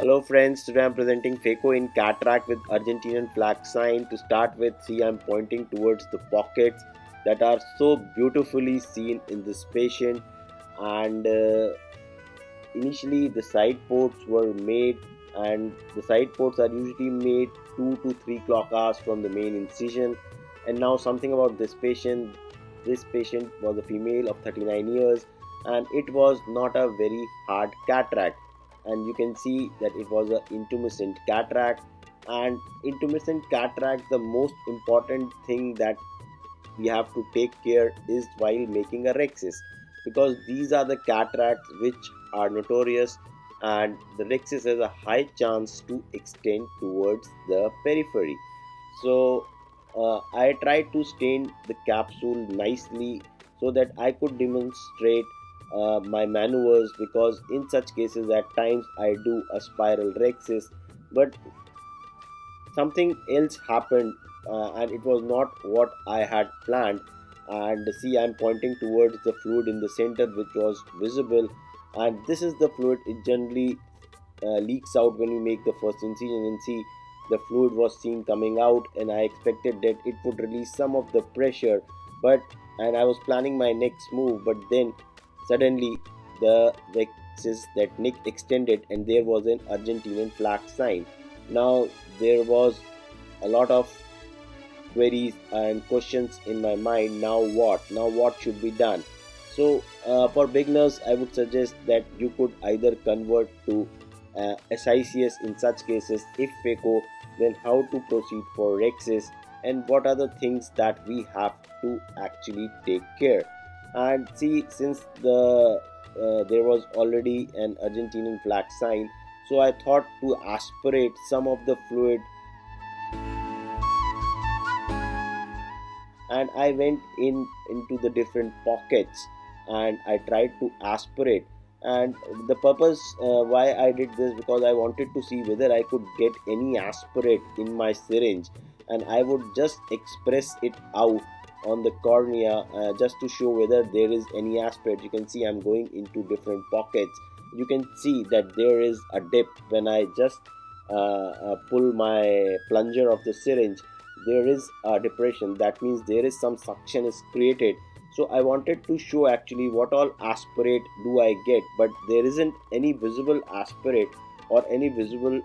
Hello friends, today I'm presenting Phaco in cataract with Argentinian flag sign. To start with, see I'm pointing towards the pockets that are so beautifully seen in this patient, and initially the side ports were made, and the side ports are usually made 2 to 3 clock hours from the main incision. And now something about this patient was a female of 39 years, and it was not a very hard cataract, and you can see that it was an intermittent cataract. And intermittent cataract, the most important thing that we have to take care is while making a rhexis, because these are the cataracts which are notorious, and the rhexis has a high chance to extend towards the periphery. So I tried to stain the capsule nicely so that I could demonstrate my maneuvers, because in such cases at times I do a spiral rhexis, but something else happened, and it was not what I had planned. And see, I'm pointing towards the fluid in the center which was visible, and this is the fluid. It generally leaks out when you make the first incision, and see, the fluid was seen coming out, and I expected that it would release some of the pressure, but and I was planning my next move, but then suddenly the axis that neck extended and there was an Argentinian flag sign. Now there was a lot of queries and questions in my mind. Now what should be done? So for beginners I would suggest that you could either convert to SICS in such cases. If Phaco, then how to proceed for Rexis, and what are the things that we have to actually take care. And see, since there was already an Argentinian flag sign, so I thought to aspirate some of the fluid, and I went into the different pockets and I tried to aspirate. And the purpose why I did this, because I wanted to see whether I could get any aspirate in my syringe, and I would just express it out on the cornea, just to show whether there is any aspirate. You can see I'm going into different pockets. You can see that there is a dip when I just pull my plunger of the syringe. There is a depression, that means there is some suction is created. So I wanted to show actually what all aspirate do I get, but there isn't any visible aspirate or any visible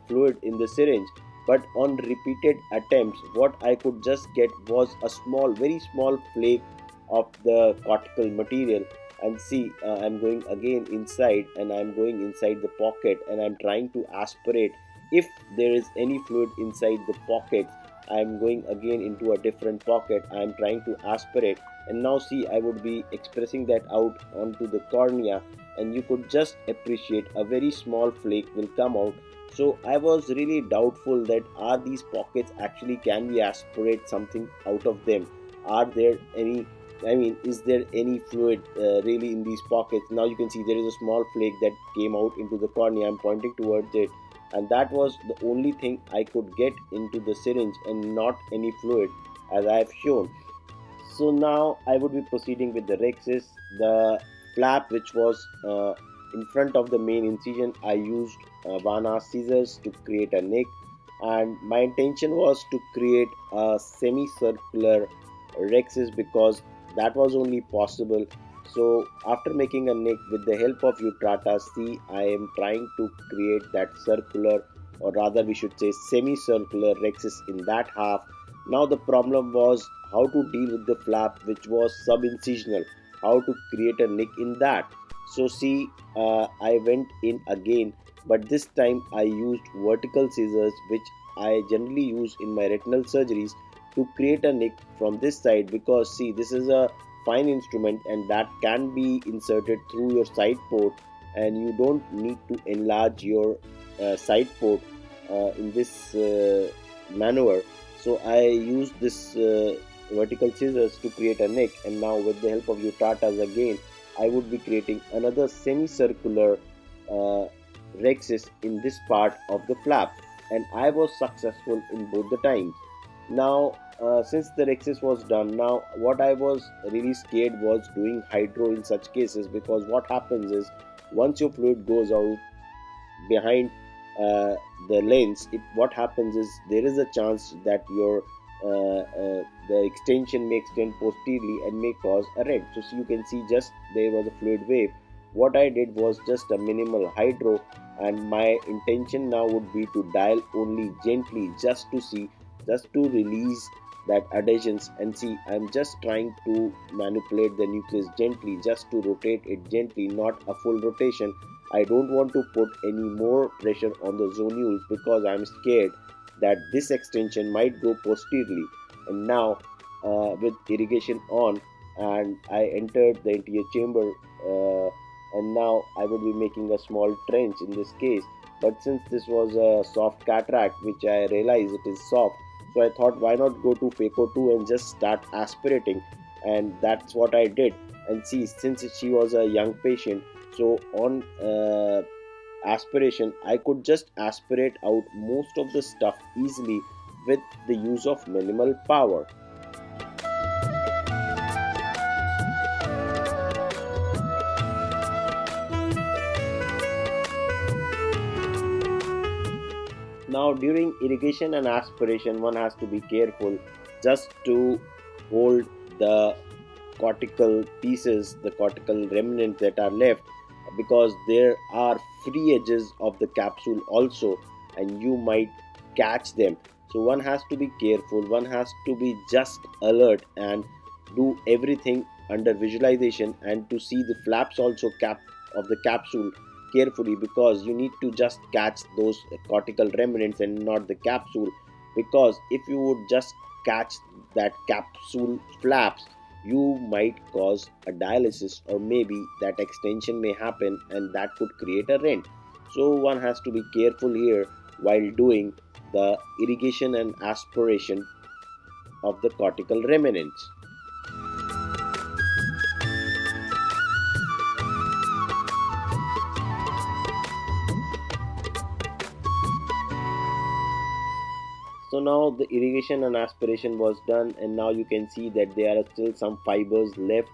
fluid in the syringe. But on repeated attempts, what I could just get was a small, very small flake of the cortical material. And see, I'm going again inside, and I'm going inside the pocket, and I'm trying to aspirate. If there is any fluid inside the pocket, I'm going again into a different pocket. I'm trying to aspirate, and now see, I would be expressing that out onto the cornea, and you could just appreciate a very small flake will come out. So I was really doubtful that are these pockets actually, can we aspirate something out of them? Are there any, I mean, is there any fluid really in these pockets? Now you can see there is a small flake that came out into the cornea. I'm pointing towards it, and that was the only thing I could get into the syringe, and not any fluid as I have shown. So now I would be proceeding with the Rexis. The flap which was in front of the main incision, I used Vana scissors to create a nick, and my intention was to create a semicircular Rexis, because that was only possible. So after making a nick with the help of Utrata C, I am trying to create that circular, or rather we should say semicircular Rexis in that half. Now the problem was how to deal with the flap which was sub-incisional, how to create a nick in that. So see, I went in again, but this time I used vertical scissors, which I generally use in my retinal surgeries, to create a nick from this side, because see, this is a fine instrument and that can be inserted through your side port, and you don't need to enlarge your side port in this maneuver. So I used this vertical scissors to create a neck, and now with the help of Utatas again, I would be creating another semicircular uh, rexis in this part of the flap, and I was successful in both the times. Now since the rexis was done, now what I was really scared was doing hydro in such cases, because what happens is once your fluid goes out behind uh, the lens, what happens is there is a chance that your the extension may extend posteriorly and may cause a rent. So you can see just there was a fluid wave. What I did was just a minimal hydro, and my intention now would be to dial only gently, just to see, just to release that adhesions. And see, I'm just trying to manipulate the nucleus gently, just to rotate it gently, not a full rotation. I don't want to put any more pressure on the zonules because I'm scared that this extension might go posteriorly. And now, with irrigation on, and I entered the interior chamber, and now I would be making a small trench in this case. But since this was a soft cataract, which I realized it is soft, so I thought, why not go to Phaco 2 and just start aspirating? And that's what I did. And see, since she was a young patient, so on aspiration, I could just aspirate out most of the stuff easily with the use of minimal power. Now, during irrigation and aspiration, one has to be careful just to hold the cortical pieces, the cortical remnants that are left, because there are free edges of the capsule also, and you might catch them. So, one has to be careful, one has to be just alert and do everything under visualization, and to see the flaps also of the capsule carefully, because you need to just catch those cortical remnants and not the capsule. Because if you would just catch that capsule flaps, you might cause a dialysis, or maybe that extension may happen and that could create a rent. So one has to be careful here while doing the irrigation and aspiration of the cortical remnants. So now the irrigation and aspiration was done, and now you can see that there are still some fibers left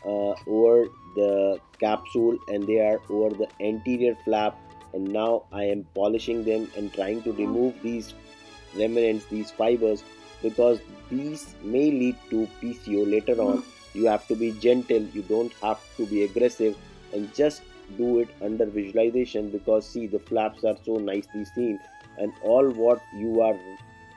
over the capsule, and they are over the anterior flap. And now I am polishing them and trying to remove these remnants, these fibers, because these may lead to PCO later on. You have to be gentle, you don't have to be aggressive, and just do it under visualization, because see, the flaps are so nicely seen, and all what you are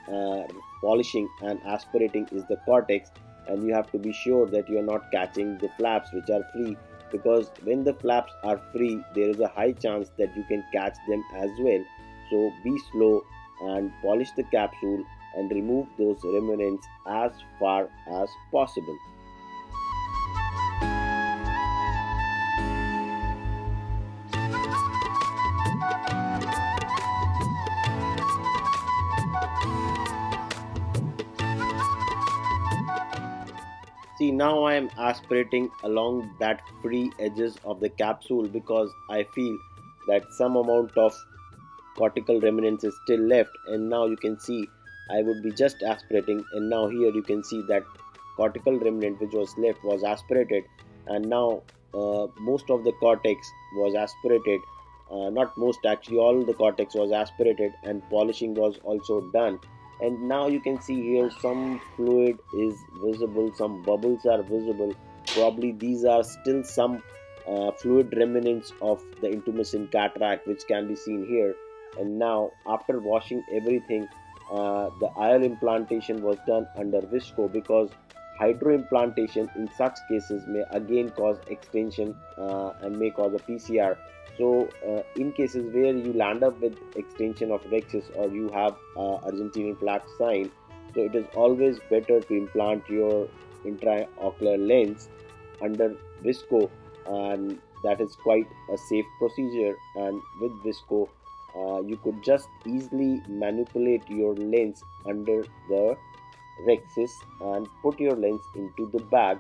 uh, polishing and aspirating is the cortex. And you have to be sure that you are not catching the flaps which are free, because when the flaps are free, there is a high chance that you can catch them as well. So be slow and polish the capsule and remove those remnants as far as possible. See, now I am aspirating along that free edges of the capsule, because I feel that some amount of cortical remnants is still left. And now you can see I would be just aspirating, and now here you can see that cortical remnant which was left was aspirated. And now most of the cortex was aspirated, not most, actually all the cortex was aspirated, and polishing was also done. And now you can see here some fluid is visible, some bubbles are visible. Probably these are still some fluid remnants of the intumescent cataract which can be seen here. And now after washing everything, the IL implantation was done under visco, because hydroimplantation in such cases may again cause extension and may cause a PCR. So in cases where you land up with extension of rhexis, or you have Argentinian plaque sign, so it is always better to implant your intraocular lens under visco, and that is quite a safe procedure. And with visco, you could just easily manipulate your lens under the rhexis and put your lens into the bag.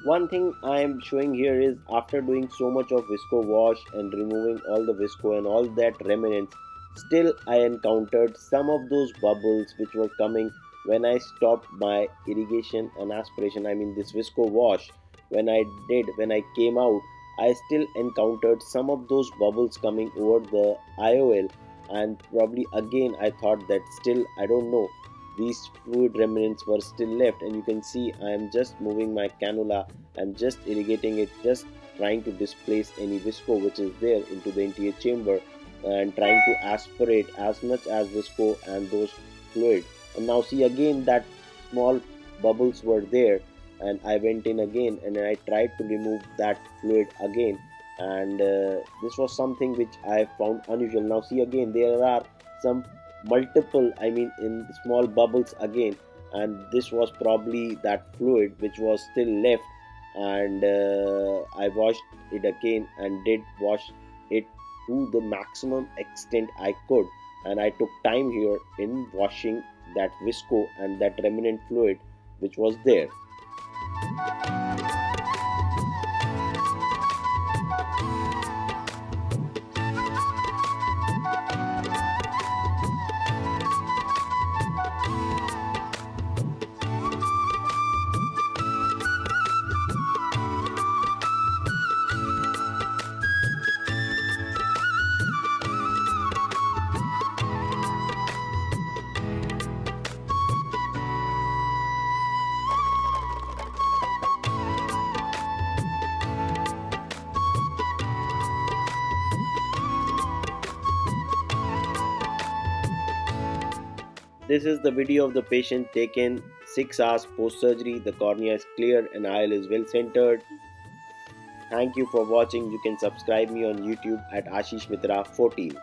One thing I am showing here is after doing so much of visco wash and removing all the visco and all that remnants, still I encountered some of those bubbles which were coming when I stopped my irrigation and aspiration. I mean this visco wash. When I came out, I still encountered some of those bubbles coming over the IOL, and probably again I thought that still I don't know, these fluid remnants were still left. And you can see I am just moving my cannula and just irrigating it, just trying to displace any visco which is there into the interior chamber, and trying to aspirate as much as visco and those fluid. And now see again that small bubbles were there, and I went in again and I tried to remove that fluid again, and this was something which I found unusual. Now see again there are some multiple, I mean in small bubbles again, and this was probably that fluid which was still left. And I washed it again and did wash it to the maximum extent I could, and I took time here in washing that visco and that remnant fluid which was there. This is the video of the patient taken 6 hours post surgery. The cornea is clear and IOL is well centered. Thank you for watching. You can subscribe me on YouTube at Ashish Mitra 14.